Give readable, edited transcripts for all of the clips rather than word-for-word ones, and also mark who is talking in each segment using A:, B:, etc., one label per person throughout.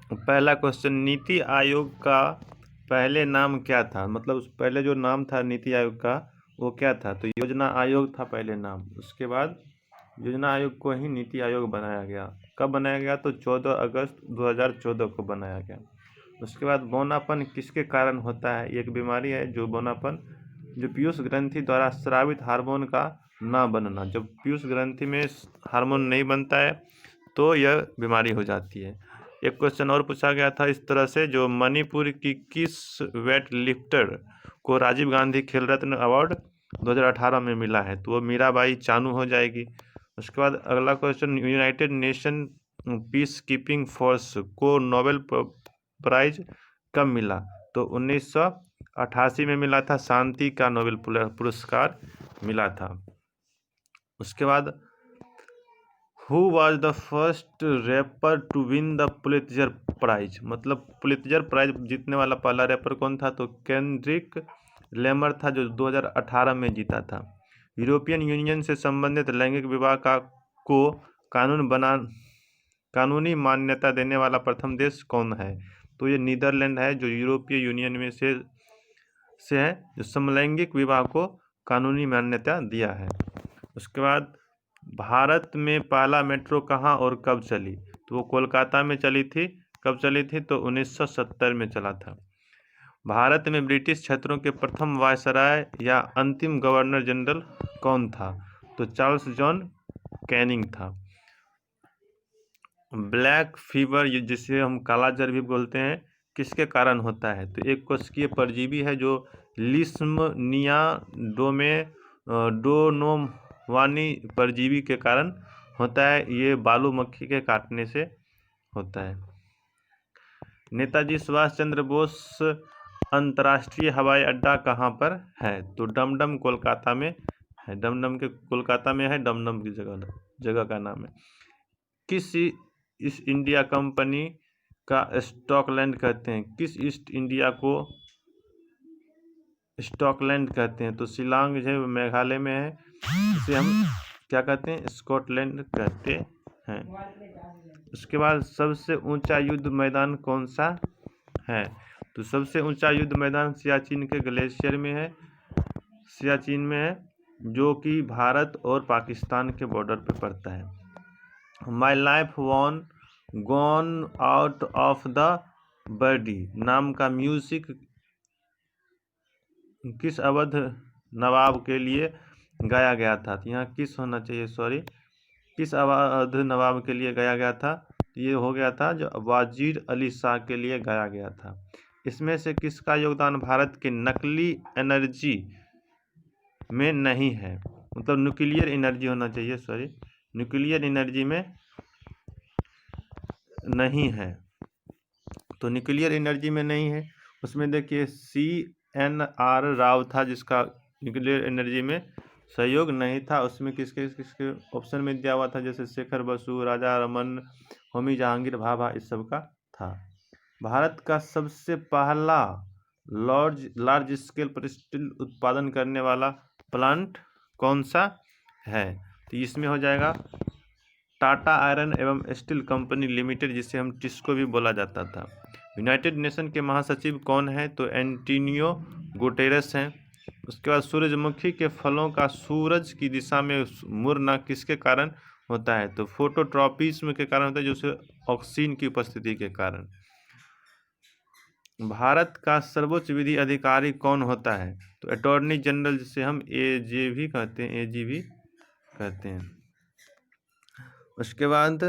A: पहला क्वेश्चन, नीति आयोग का पहले नाम क्या था? मतलब पहले जो नाम था नीति आयोग का वो क्या था? तो योजना आयोग था पहले नाम। उसके बाद योजना आयोग को ही नीति आयोग बनाया गया। कब बनाया गया? तो 14 अगस्त 2014 को बनाया गया। उसके बाद बौनापन किसके कारण होता है? एक बीमारी है जो बौनापन, जो पीयूष ग्रंथि द्वारा स्रावित हार्मोन का ना बनना। जब पीयूष ग्रंथि में हार्मोन नहीं बनता है तो यह बीमारी हो जाती है। एक क्वेश्चन और पूछा गया था इस तरह से, जो मणिपुर की किस वेट लिफ्टर को राजीव गांधी खेल रत्न अवार्ड 2018 में मिला है? तो वो मीराबाई चानू हो जाएगी। उसके बाद अगला question, United nation peace keeping force को नोबेल प्राइज कब मिला? तो 1988 में मिला था, शांति का नोबेल पुरस्कार मिला था। उसके बाद who was the first rapper to win the Pulitzer prize? मतलब पुलित्जर प्राइज जीतने वाला पहला रैपर कौन था? तो केंड्रिक लेमर था, जो 2018 में जीता था। यूरोपियन यूनियन से संबंधित लैंगिक विवाह को कानूनी मान्यता देने वाला प्रथम देश कौन है? तो ये नीदरलैंड है, जो यूरोपीय यूनियन में से है, जो समलैंगिक विवाह को कानूनी मान्यता दिया है। उसके बाद भारत में पहला मेट्रो कहाँ और कब चली? तो वो कोलकाता में चली थी। कब चली थी? तो 1970 में चला था। भारत में ब्रिटिश क्षेत्रों के प्रथम वायसराय या अंतिम गवर्नर जनरल कौन था? तो चार्ल्स जॉन कैनिंग था। ब्लैक फीवर, जिसे हम काला जर भी बोलते हैं, किसके कारण होता है? तो एक कोशिकीय परजीवी है जो लिस्मनिया डोनोवानी परजीवी के कारण होता है। ये बालू मक्खी के काटने से होता है। नेताजी सुभाष चंद्र बोस अंतर्राष्ट्रीय हवाई अड्डा कहाँ पर है? तो डमडम कोलकाता में है। डमडम के कोलकाता में है, डमडम की जगह का नाम है। किस ईस्ट इंडिया कंपनी का स्टॉकलैंड कहते हैं? किस ईस्ट इंडिया को स्टॉकलैंड कहते हैं? तो शिलांग जो मेघालय में है, इसे हम क्या कहते हैं? स्कॉटलैंड कहते हैं। उसके बाद सबसे ऊंचा युद्ध मैदान कौन सा है? तो सबसे ऊंचा युद्ध मैदान सियाचिन के ग्लेशियर में है, सियाचिन में है, जो कि भारत और पाकिस्तान के बॉर्डर पर पड़ता है। My life gone out of the body नाम का म्यूजिक किस अवध नवाब के लिए गाया गया था? तो यहाँ किस होना चाहिए, सॉरी, किस अवध नवाब के लिए गाया गया था? ये हो गया था जो वाजिर अली शाह के लिए गाया गया था। इसमें से किसका योगदान भारत के नकली एनर्जी में नहीं है? मतलब न्यूक्लियर एनर्जी होना चाहिए, सॉरी, न्यूक्लियर एनर्जी में नहीं है। तो न्यूक्लियर एनर्जी में नहीं है। उसमें देखिए CNR राव था, जिसका न्यूक्लियर एनर्जी में सहयोग नहीं था। उसमें किसके किसके ऑप्शन में दिया हुआ था? जैसे शेखर बसु, राजा रमन, होमी जहांगीर भाभा, इस सब का था। भारत का सबसे पहला लार्ज स्केल पर स्टील उत्पादन करने वाला प्लांट कौन सा है? तो इसमें हो जाएगा टाटा आयरन एवं स्टील कंपनी लिमिटेड, जिसे हम टिस्को भी बोला जाता था। यूनाइटेड नेशन के महासचिव कौन है? तो एंटोनियो गुटेरेस हैं। उसके बाद सूरजमुखी के फलों का सूरज की दिशा में मुड़ना किसके कारण होता है? तो फोटोट्रॉपिज्म के कारण होता है, जो ऑक्सीजन की उपस्थिति के कारण। भारत का सर्वोच्च विधि अधिकारी कौन होता है? तो अटॉर्नी जनरल, जिसे हम AG भी कहते हैं, AG भी कहते हैं। उसके बाद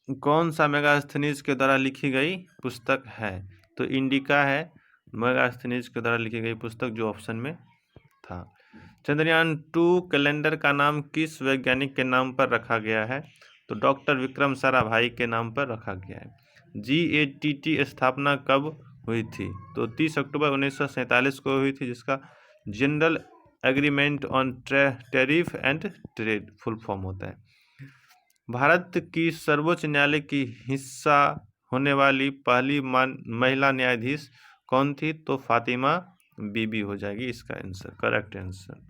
A: कौन सा मेगास्थनीज के द्वारा लिखी गई पुस्तक है? तो इंडिका है, मेगास्थनीज के द्वारा लिखी गई पुस्तक, जो ऑप्शन में था। चंद्रयान 2 कैलेंडर का नाम किस वैज्ञानिक के नाम पर रखा गया है? तो डॉक्टर विक्रम साराभाई के नाम पर रखा गया है। GATT स्थापना कब हुई थी? तो 30 अक्टूबर 1947 को हुई थी, जिसका general agreement on tariff and trade full form होता है। भारत की सर्वोच्च न्यायालय की हिस्सा होने वाली पहली महिला न्यायाधीश कौन थी? तो फातिमा बीबी हो जाएगी इसका आंसर, करेक्ट आंसर।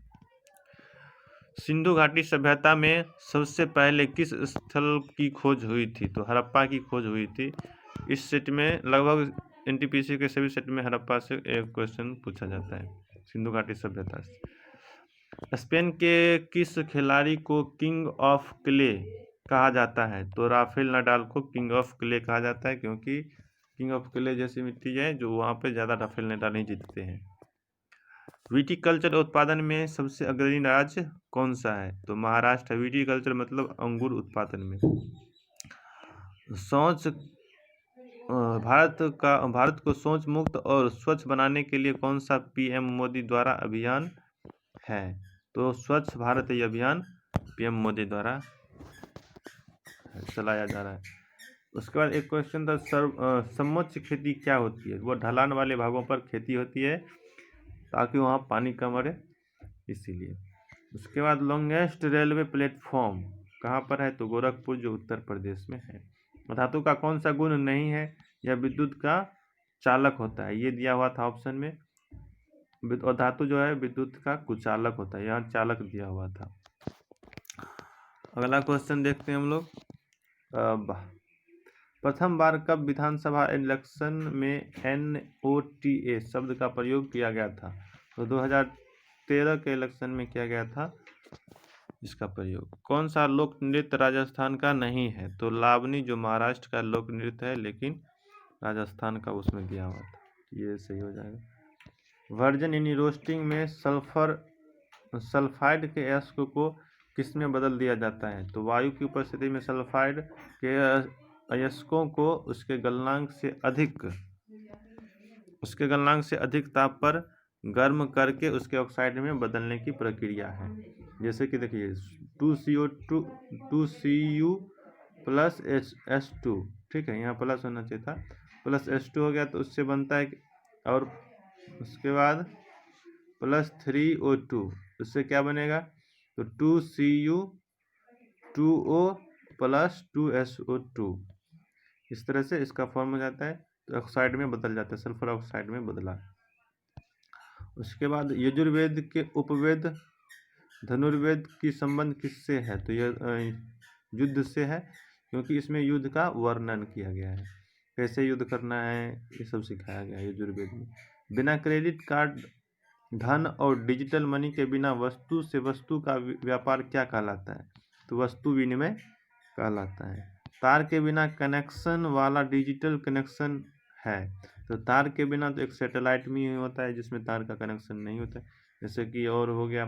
A: सिंधु घाटी सभ्यता में सबसे पहले किस स्थल की खोज हुई थी? तो हड़प्पा की खोज हुई थी। इस सेट में लगभग एनटीपीसी के सभी सेट में हड़प्पा से एक क्वेश्चन पूछा जाता है, सिंधु घाटी सभ्यता से। स्पेन के किस खिलाड़ी को किंग ऑफ क्ले कहा जाता है? तो राफेल नाडाल को किंग ऑफ क्ले कहा जाता है, क्योंकि किंग ऑफ क्ले जैसी मिट्टी है जो वहाँ पे ज़्यादा राफेल नाडाल नहीं जीतते हैं। विटीकल्चर उत्पादन में सबसे अग्रणी राज्य कौन सा है? तो महाराष्ट्र। विटीकल्चर मतलब अंगूर उत्पादन में। शौच भारत को शौच मुक्त और स्वच्छ बनाने के लिए कौन सा पीएम मोदी द्वारा अभियान है? तो स्वच्छ भारत ये अभियान पीएम मोदी द्वारा चलाया जा रहा है। उसके बाद एक क्वेश्चन था, समोच्च खेती क्या होती है? वो ढलान वाले भागों पर खेती होती है ताकि वहाँ पानी कम रहे, इसीलिए। उसके बाद लॉन्गेस्ट रेलवे प्लेटफॉर्म कहाँ पर है? तो गोरखपुर, जो उत्तर प्रदेश में है। धातु का कौन सा गुण नहीं है? यह विद्युत का चालक होता है, ये दिया हुआ था ऑप्शन में। और धातु जो है विद्युत का कुचालक होता है, यहाँ चालक दिया हुआ था। अगला क्वेश्चन देखते हैं हम लोग। प्रथम बार कब विधानसभा इलेक्शन में NOTA शब्द का प्रयोग किया गया था? तो 2013 के इलेक्शन में किया गया था इसका प्रयोग। कौन सा लोक नृत्य राजस्थान का नहीं है? तो लावनी, जो महाराष्ट्र का लोक नृत्य है लेकिन राजस्थान का उसमें दिया हुआ था, ये सही हो जाएगा। वर्जन यानी रोस्टिंग में सल्फाइड के अयस्क को किस में बदल दिया जाता है? तो वायु की उपस्थिति में सल्फाइड के अयस्कों को उसके गलनांक से अधिक ताप पर गर्म करके उसके ऑक्साइड में बदलने की प्रक्रिया है। जैसे कि देखिए 2Cu प्लस H2, ठीक है, यहाँ प्लस होना चाहिए था, प्लस H2 हो गया तो उससे बनता है, और उसके बाद प्लस 3O2, उससे क्या बनेगा? तो 2Cu2O प्लस 2SO2, इस तरह से इसका फॉर्म हो जाता है, तो ऑक्साइड में बदल जाता है, सल्फर ऑक्साइड में बदला। उसके बाद यजुर्वेद के उपवेद धनुर्वेद की संबंध किससे है? तो यह युद्ध से है, क्योंकि इसमें युद्ध का वर्णन किया गया है, कैसे युद्ध करना है ये सब सिखाया गया है यजुर्वेद में। बिना क्रेडिट कार्ड, धन और डिजिटल मनी के बिना वस्तु से वस्तु का व्यापार क्या कहलाता है? तो वस्तु विनिमय कहलाता है। तार के बिना कनेक्शन वाला डिजिटल कनेक्शन है, तो तार के बिना तो एक सैटेलाइट में ही होता है जिसमें तार का कनेक्शन नहीं होता है, जैसे कि और हो गया